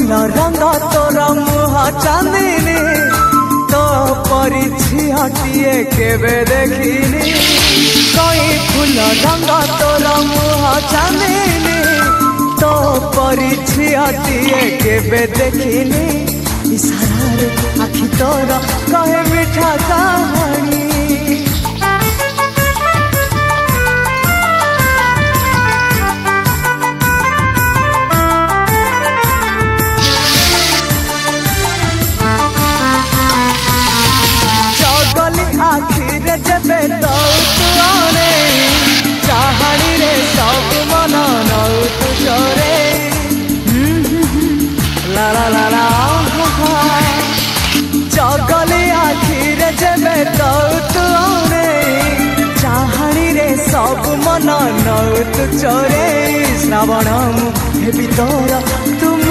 फूल रंग तोर मुह चांदिनी तो परिछि हटिए केबे देखिनी कई फूल रंग तोर मुह चांदिनी तो परिछि हटिए केबे देखिनी इशारा रे आखि तोर कहे मीठा कहानी आखिरे जबे तो तुआरे चाहनी रे सब मन नौ तू चोरे ला ला ला ला जगली आखिरे जबे तो तुआरे चाहनी रे सब मन नौ तू चोरे श्रावण हे तोर तुम